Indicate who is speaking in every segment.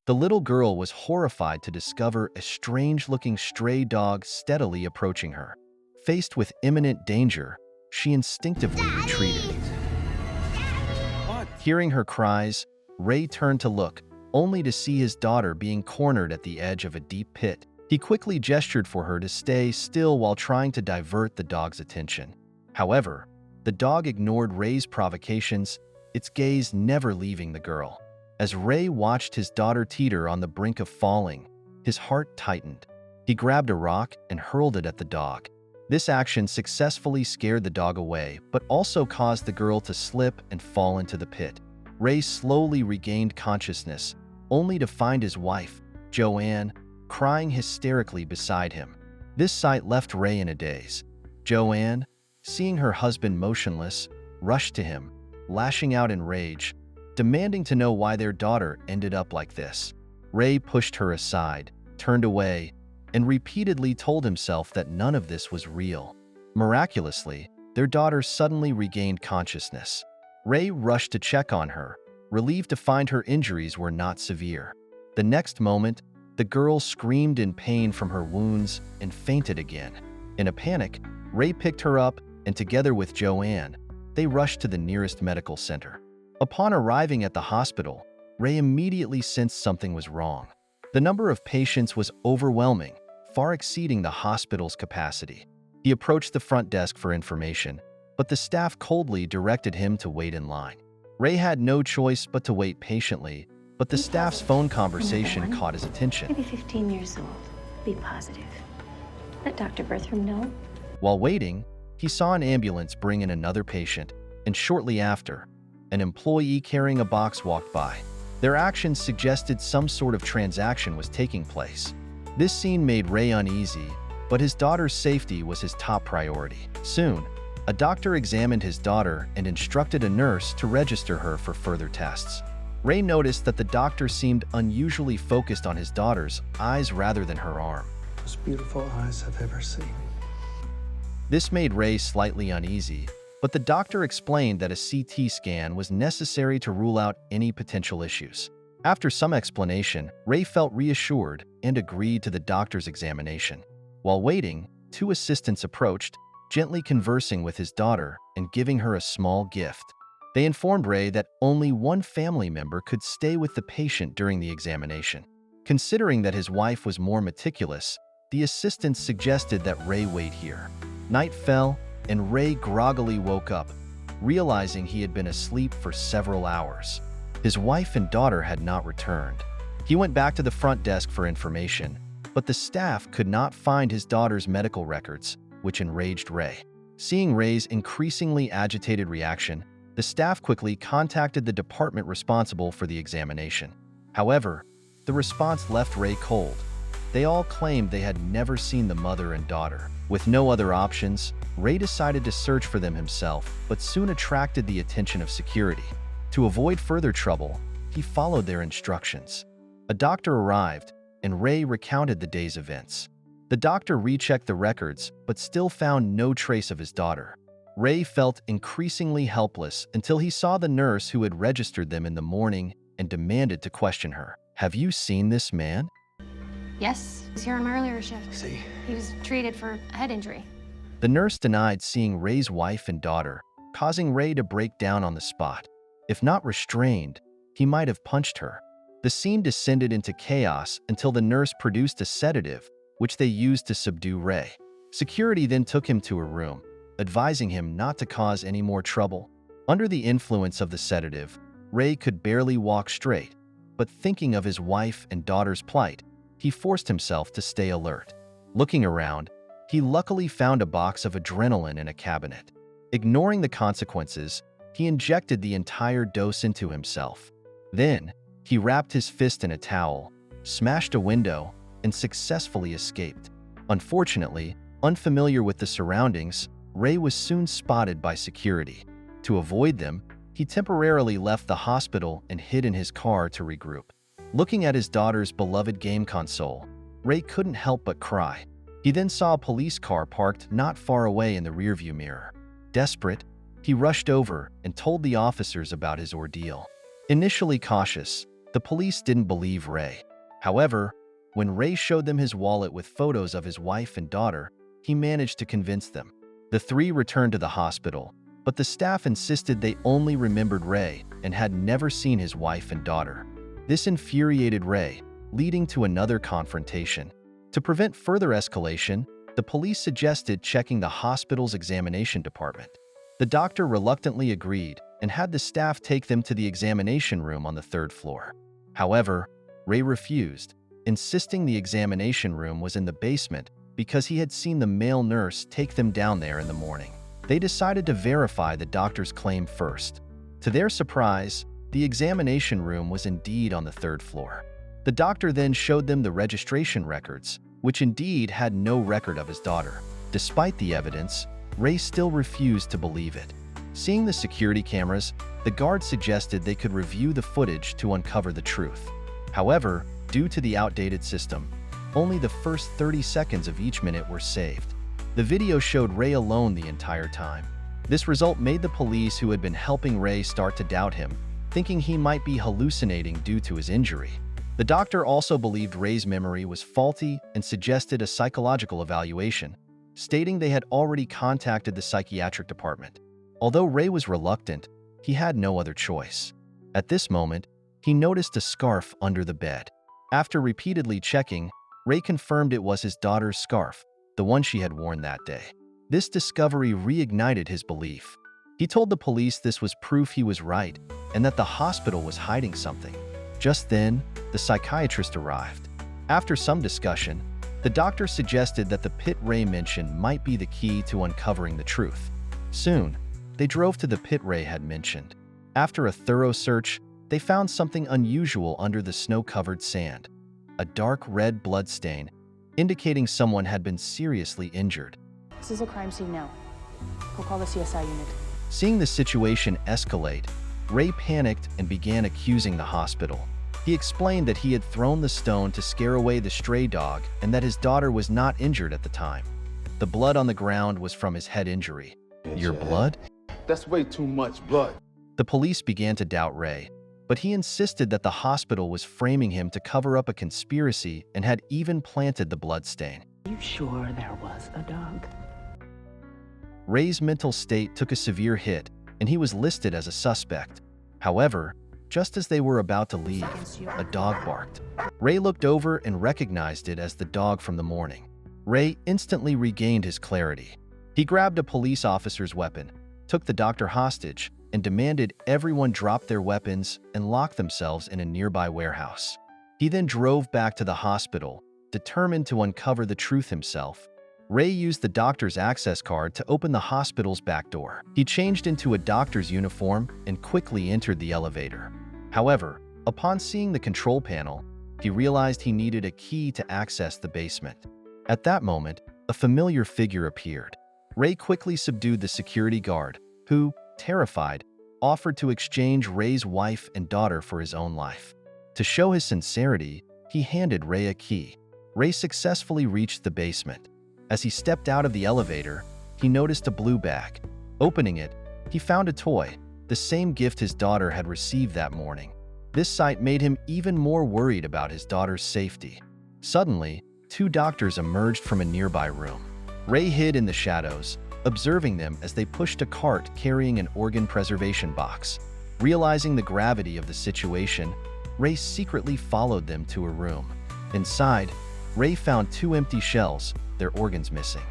Speaker 1: The little girl was horrified to discover a strange-looking stray dog steadily approaching her. Faced with imminent danger, she instinctively retreated. Hearing her cries, Ray turned to look, only to see his daughter being cornered at the edge of a deep pit. He quickly gestured for her to stay still while trying to divert the dog's attention. However, the dog ignored Ray's provocations, its gaze never leaving the girl. As Ray watched his daughter teeter on the brink of falling, his heart tightened. He grabbed a rock and hurled it at the dog. This action successfully scared the dog away, but also caused the girl to slip and fall into the pit. Ray slowly regained consciousness, only to find his wife, Joanne, crying hysterically beside him. This sight left Ray in a daze. Joanne, seeing her husband motionless, rushed to him, lashing out in rage, demanding to know why their daughter ended up like this. Ray pushed her aside, turned away, and repeatedly told himself that none of this was real. Miraculously, their daughter suddenly regained consciousness. Ray rushed to check on her, relieved to find her injuries were not severe. The next moment, the girl screamed in pain from her wounds and fainted again. In a panic, Ray picked her up and together with Joanne, they rushed to the nearest medical center. Upon arriving at the hospital, Ray immediately sensed something was wrong. The number of patients was overwhelming, far exceeding the hospital's capacity. He approached the front desk for information, but the staff coldly directed him to wait in line. Ray had no choice but to wait patiently, but the staff's phone conversation caught his attention.
Speaker 2: Maybe 15 years old. Be positive. Let Dr. Bertram know.
Speaker 1: While waiting, he saw an ambulance bring in another patient, and shortly after, an employee carrying a box walked by. Their actions suggested some sort of transaction was taking place. This scene made Ray uneasy, but his daughter's safety was his top priority. Soon, a doctor examined his daughter and instructed a nurse to register her for further tests. Ray noticed that the doctor seemed unusually focused on his daughter's eyes rather than her arm.
Speaker 3: Most beautiful eyes I've ever seen.
Speaker 1: This made Ray slightly uneasy, but the doctor explained that a CT scan was necessary to rule out any potential issues. After some explanation, Ray felt reassured and agreed to the doctor's examination. While waiting, two assistants approached, gently conversing with his daughter and giving her a small gift. They informed Ray that only one family member could stay with the patient during the examination. Considering that his wife was more meticulous, the assistants suggested that Ray wait here. Night fell, and Ray groggily woke up, realizing he had been asleep for several hours. His wife and daughter had not returned. He went back to the front desk for information, but the staff could not find his daughter's medical records, which enraged Ray. Seeing Ray's increasingly agitated reaction, the staff quickly contacted the department responsible for the examination. However, the response left Ray cold. They all claimed they had never seen the mother and daughter. With no other options, Ray decided to search for them himself, but soon attracted the attention of security. To avoid further trouble, he followed their instructions. A doctor arrived, and Ray recounted the day's events. The doctor rechecked the records, but still found no trace of his daughter. Ray felt increasingly helpless until he saw the nurse who had registered them in the morning and demanded to question her. "Have you seen this man?"
Speaker 4: Yes, he was here on my earlier shift.
Speaker 3: See?
Speaker 4: He was treated for a head injury.
Speaker 1: The nurse denied seeing Ray's wife and daughter, causing Ray to break down on the spot. If not restrained, he might have punched her. The scene descended into chaos until the nurse produced a sedative, which they used to subdue Ray. Security then took him to her room, advising him not to cause any more trouble. Under the influence of the sedative, Ray could barely walk straight, but thinking of his wife and daughter's plight, he forced himself to stay alert. Looking around, he luckily found a box of adrenaline in a cabinet. Ignoring the consequences, he injected the entire dose into himself. Then, he wrapped his fist in a towel, smashed a window, and successfully escaped. Unfortunately, unfamiliar with the surroundings, Ray was soon spotted by security. To avoid them, he temporarily left the hospital and hid in his car to regroup. Looking at his daughter's beloved game console, Ray couldn't help but cry. He then saw a police car parked not far away in the rearview mirror. Desperate, he rushed over and told the officers about his ordeal. Initially cautious, The police didn't believe Ray. However, when Ray showed them his wallet with photos of his wife and daughter, he managed to convince them. The three returned to the hospital, but the staff insisted they only remembered Ray and had never seen his wife and daughter. This infuriated Ray, leading to another confrontation. To prevent further escalation, the police suggested checking the hospital's examination department. The doctor reluctantly agreed and had the staff take them to the examination room on the third floor. However, Ray refused, insisting the examination room was in the basement because he had seen the male nurse take them down there in the morning. They decided to verify the doctor's claim first. To their surprise, the examination room was indeed on the third floor. The doctor then showed them the registration records, which indeed had no record of his daughter. Despite the evidence, Ray still refused to believe it. Seeing the security cameras, the guard suggested they could review the footage to uncover the truth. However, due to the outdated system, only the first 30 seconds of each minute were saved. The video showed Ray alone the entire time. This result made the police who had been helping Ray start to doubt him, thinking he might be hallucinating due to his injury. The doctor also believed Ray's memory was faulty and suggested a psychological evaluation, stating they had already contacted the psychiatric department. Although Ray was reluctant, he had no other choice. At this moment, he noticed a scarf under the bed. After repeatedly checking, Ray confirmed it was his daughter's scarf, the one she had worn that day. This discovery reignited his belief. He told the police this was proof he was right and that the hospital was hiding something. Just then, the psychiatrist arrived. After some discussion, the doctor suggested that the pit Ray mentioned might be the key to uncovering the truth. Soon, they drove to the pit Ray had mentioned. After a thorough search, they found something unusual under the snow-covered sand. A dark red blood stain, indicating someone had been seriously injured.
Speaker 5: This is a crime scene now. We'll call the CSI unit.
Speaker 1: Seeing the situation escalate, Ray panicked and began accusing the hospital. He explained that he had thrown the stone to scare away the stray dog and that his daughter was not injured at the time. The blood on the ground was from his head injury. Your blood?
Speaker 6: That's way too much blood.
Speaker 1: The police began to doubt Ray, but he insisted that the hospital was framing him to cover up a conspiracy and had even planted the blood stain.
Speaker 7: You sure there was a dog?
Speaker 1: Ray's mental state took a severe hit, and he was listed as a suspect. However, just as they were about to leave, a dog barked. Ray looked over and recognized it as the dog from the morning. Ray instantly regained his clarity. He grabbed a police officer's weapon, took the doctor hostage, and demanded everyone drop their weapons and lock themselves in a nearby warehouse. He then drove back to the hospital, determined to uncover the truth himself. Ray used the doctor's access card to open the hospital's back door. He changed into a doctor's uniform and quickly entered the elevator. However, upon seeing the control panel, he realized he needed a key to access the basement. At that moment, a familiar figure appeared. Ray quickly subdued the security guard, who, terrified, offered to exchange Ray's wife and daughter for his own life. To show his sincerity, he handed Ray a key. Ray successfully reached the basement. As he stepped out of the elevator, he noticed a blue bag. Opening it, he found a toy, the same gift his daughter had received that morning. This sight made him even more worried about his daughter's safety. Suddenly, two doctors emerged from a nearby room. Ray hid in the shadows, observing them as they pushed a cart carrying an organ preservation box. Realizing the gravity of the situation, Ray secretly followed them to a room. Inside, Ray found two empty shells, their organs missing.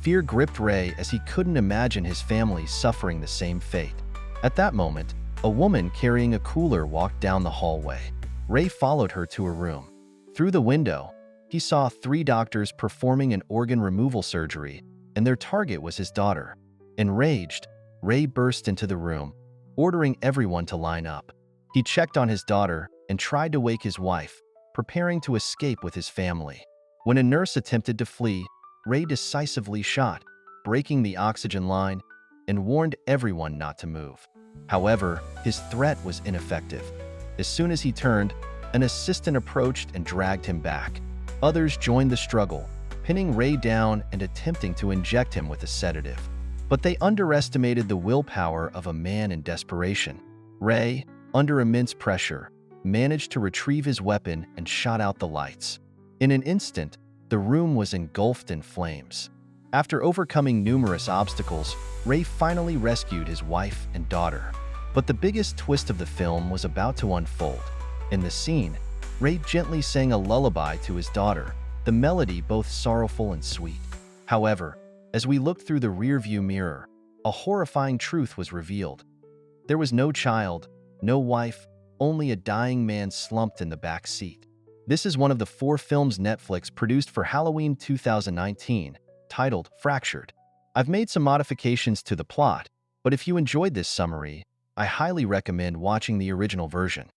Speaker 1: Fear gripped Ray as he couldn't imagine his family suffering the same fate. At that moment, a woman carrying a cooler walked down the hallway. Ray followed her to her room. Through the window, he saw three doctors performing an organ removal surgery, and their target was his daughter. Enraged, Ray burst into the room, ordering everyone to line up. He checked on his daughter and tried to wake his wife, preparing to escape with his family. When a nurse attempted to flee, Ray decisively shot, breaking the oxygen line, and warned everyone not to move. However, his threat was ineffective. As soon as he turned, an assistant approached and dragged him back. Others joined the struggle, pinning Ray down and attempting to inject him with a sedative. But they underestimated the willpower of a man in desperation. Ray, under immense pressure, managed to retrieve his weapon and shot out the lights. In an instant, the room was engulfed in flames. After overcoming numerous obstacles, Ray finally rescued his wife and daughter. But the biggest twist of the film was about to unfold. In the scene, Ray gently sang a lullaby to his daughter, the melody both sorrowful and sweet. However, as we looked through the rearview mirror, a horrifying truth was revealed. There was no child, no wife, only a dying man slumped in the back seat. This is one of the 4 films Netflix produced for Halloween 2019, titled Fractured. I've made some modifications to the plot, but if you enjoyed this summary, I highly recommend watching the original version.